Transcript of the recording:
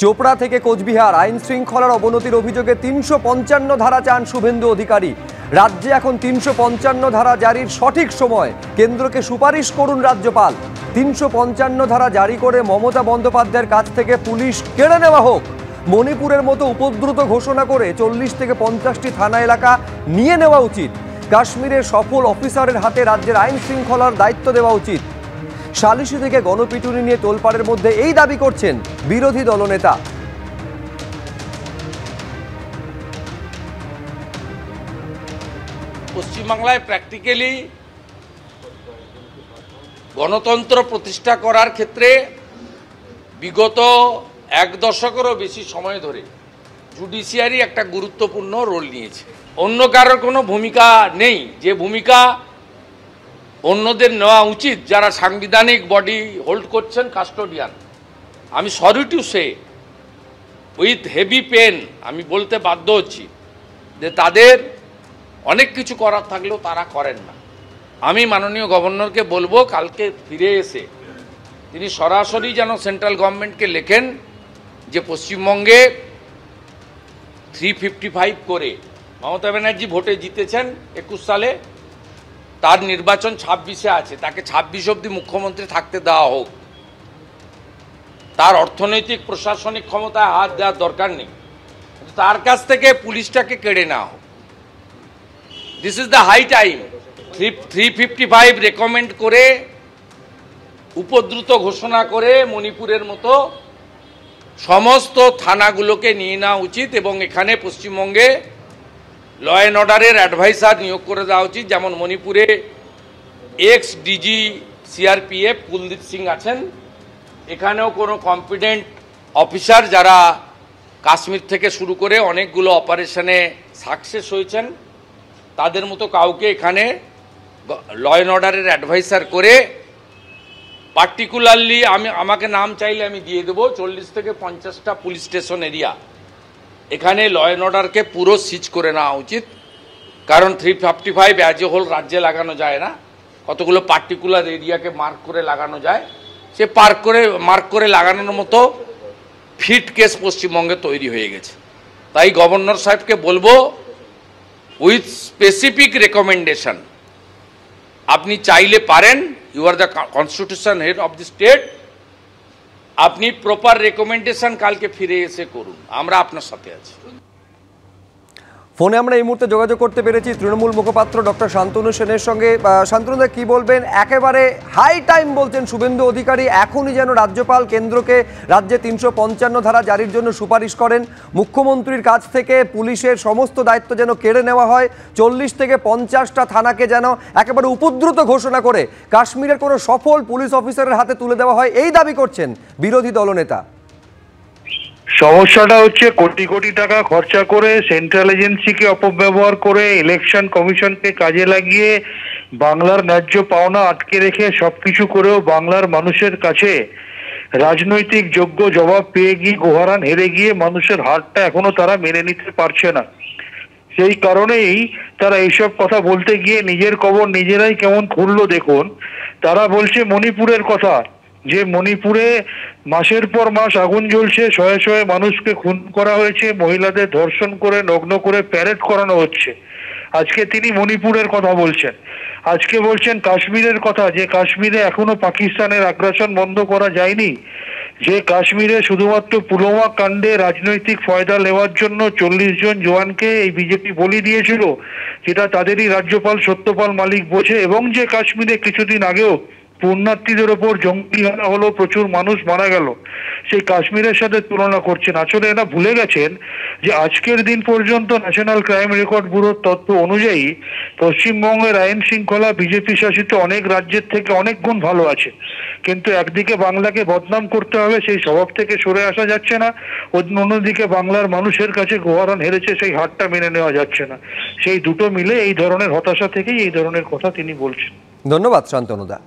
চোপড়া থেকে কোচবিহার আইন শৃঙ্খলার অবনতির অভিযোগে ৩৫৫ ধারা চান শুভেন্দু অধিকারী। রাজ্যে এখন ৩৫৫ ধারা জারির সঠিক সময়, কেন্দ্রকে সুপারিশ করুন রাজ্যপাল। ৩৫৫ ধারা জারি করে মমতা বন্দ্যোপাধ্যায়ের কাছ থেকে পুলিশ কেড়ে নেওয়া হোক। মণিপুরের মতো উপদ্রুত ঘোষণা করে ৪০ থেকে ৫০টি থানা এলাকা নিয়ে নেওয়া উচিত। কাশ্মীরের সফল অফিসারের হাতে রাজ্যের আইন শৃঙ্খলার দায়িত্ব দেওয়া উচিত। সালিশি থেকে গণপিটুনি নিয়ে তোলপাড়ের মধ্যে এই দাবি করছেন বিরোধী দলনেতা। পশ্চিমবাংলায় প্র্যাকটিক্যালি গণতন্ত্র প্রতিষ্ঠা করার ক্ষেত্রে বিগত এক দশকেরও বেশি সময় ধরে জুডিশিয়ারি একটা গুরুত্বপূর্ণ রোল নিয়েছে। অন্য কারোর কোনো ভূমিকা নেই, যে ভূমিকা অন্যদের নেওয়া উচিত যারা সাংবিধানিক বডি হোল্ড করছেন, কাস্টোডিয়ান। আমি sorry to say, with heavy pain আমি বলতে বাধ্য হচ্ছি যে তাদের অনেক কিছু করার থাকলেও তারা করেন না। আমি মাননীয় গভর্নরকে বলবো কালকে ফিরে এসে তিনি সরাসরি যেন সেন্ট্রাল গভর্নমেন্টকে লেখেন যে পশ্চিমবঙ্গে 355 করে মমতা ব্যানার্জি ভোটে জিতেছেন 21 সালে, তার নির্বাচন 26-এ আছে, তাকে 26 অবধি মুখ্যমন্ত্রী থাকতে দেওয়া হোক। তার অর্থনৈতিক প্রশাসনিক ক্ষমতায় হাত দেওয়ার দরকার নেই, তার কাছ থেকে পুলিশটাকে কেড়ে নেওয়া হোক। This is the high time. 355 recommend করে উপদ্রুত ঘোষণা করে মণিপুরের মতো সমস্ত থানাগুলোকে নিয়ে নেওয়া উচিত এবং এখানে পশ্চিমবঙ্গে ল অ্যান্ড অর্ডারের অ্যাডভাইসার নিয়োগ করে দেওয়া উচিত। যেমন মণিপুরে ex DG CRPF Kuldeep Singh আছেন, এখানেও কোনো কম্পিটেন্ট অফিসার যারা কাশ্মীর থেকে শুরু করে অনেকগুলো অপারেশনে সাকসেস হয়েছেন, তাদের মতো কাউকে এখানে ল অ্যান্ড অর্ডারের অ্যাডভাইসার করে পার্টিকুলারলি আমাকে নাম চাইলে আমি দিয়ে দেবো 40 থেকে 50টা পুলিশ স্টেশন এরিয়া এখানে ল অ্যান্ড অর্ডারকে পুরো সিজ করে নেওয়া উচিত। কারণ 355 অ্যাজ এ হোল রাজ্যে লাগানো যায় না, কতগুলো পার্টিকুলার এরিয়াকে মার্ক করে লাগানো যায়। সে মার্ক করে লাগানোর মতো ফিট কেস পশ্চিমবঙ্গে তৈরি হয়ে গেছে। তাই গভর্নর সাহেবকে বলবো উইথ স্পেসিফিক রেকমেন্ডেশন, আপনি চাইলে পারেন, you are the constitution head of the state, আপনি প্রপার রেকমেন্ডেশন কালকে ফিরে এসে করুন, আমরা আপনার সাথে আছি। ফোনে আমরা এই মুহূর্তে যোগাযোগ করতে পেরেছি তৃণমূল মুখপাত্র ডক্টর শান্তনু সেনের সঙ্গে। শান্তনুদা কি বলবেন? একেবারে হাই টাইম বলছেন শুভেন্দু অধিকারী, এখনই যেন রাজ্যপাল কেন্দ্রকে রাজ্যে ৩৫৫ ধারা জারির জন্য সুপারিশ করেন। মুখ্যমন্ত্রীর কাছ থেকে পুলিশের সমস্ত দায়িত্ব যেন কেড়ে নেওয়া হয়। ৪০ থেকে ৫০টা থানাকে যেন একেবারে উপদ্রুত ঘোষণা করে কাশ্মীরের কোনো সফল পুলিশ অফিসারের হাতে তুলে দেওয়া হয়, এই দাবি করছেন বিরোধী দলনেতা। সমস্যাটা হচ্ছে কোটি কোটি টাকা খরচা করে সেন্ট্রাল এজেন্সিকে অপব্যবহার করে ইলেকশন কমিশনকে কাজে লাগিয়ে বাংলার ন্যায্য পাওনা আটকে রেখে সবকিছু করেও বাংলার মানুষের কাছে রাজনৈতিক যোগ্য জবাব পেয়ে গিয়ে গোহারান হেরে গিয়ে মানুষের হারটা এখনো তারা মেনে নিতে পারছে না। সেই কারণেই তারা এইসব কথা বলতে গিয়ে নিজের কবর নিজেরাই কেমন খুললো। দেখুন, তারা বলছে মণিপুরের কথা, যে মণিপুরে মাসের পর মাস আগুন জ্বলছে, শয়ে শয়ে মানুষকে খুন করা হয়েছে, মহিলাদের ধর্ষণ করে নগ্ন করে প্যারেড করানো হচ্ছে। আজকে তিনি মণিপুরের কথা বলছেন। আজকে বলছেন কাশ্মীরের কথা, যে কাশ্মীরে এখনো পাকিস্তানের আগ্রাসন বন্ধ করা যায়নি, যে কাশ্মীরে শুধুমাত্র পুলওয়ামা কাণ্ডে রাজনৈতিক ফয়দা নেওয়ার জন্য 40 জন জওয়ানকে এই বিজেপি বলি দিয়েছিল, যেটা তাদেরই রাজ্যপাল সত্যপাল মালিক বোঝে, এবং যে কাশ্মীরে কিছুদিন আগেও পুণ্যার্থীদের ওপর জঙ্গি হানা হলো, প্রচুর মানুষ মারা গেল, সেই কাশ্মীরের সাথে তুলনা করছেন। আসলে এরা ভুলে গেছেন যে আজকের দিন পর্যন্ত ন্যাশনাল ক্রাইম রেকর্ড ব্যুরোর তথ্য অনুযায়ী পশ্চিমবঙ্গের আইন শৃঙ্খলা বিজেপি শাসিত অনেক রাজ্যের থেকে অনেক গুণ ভালো আছে। কিন্তু একদিকে বাংলাকে বদনাম করতে হবে, সেই স্বভাব থেকে সরে আসা যাচ্ছে না, অন্যদিকে বাংলার মানুষের কাছে গোহারান হেরেছে, সেই হারটা মেনে নেওয়া যাচ্ছে না। সেই দুটো মিলে এই ধরনের হতাশা থেকেই এই ধরনের কথা তিনি বলছেন। ধন্যবাদ শান্তনুদা।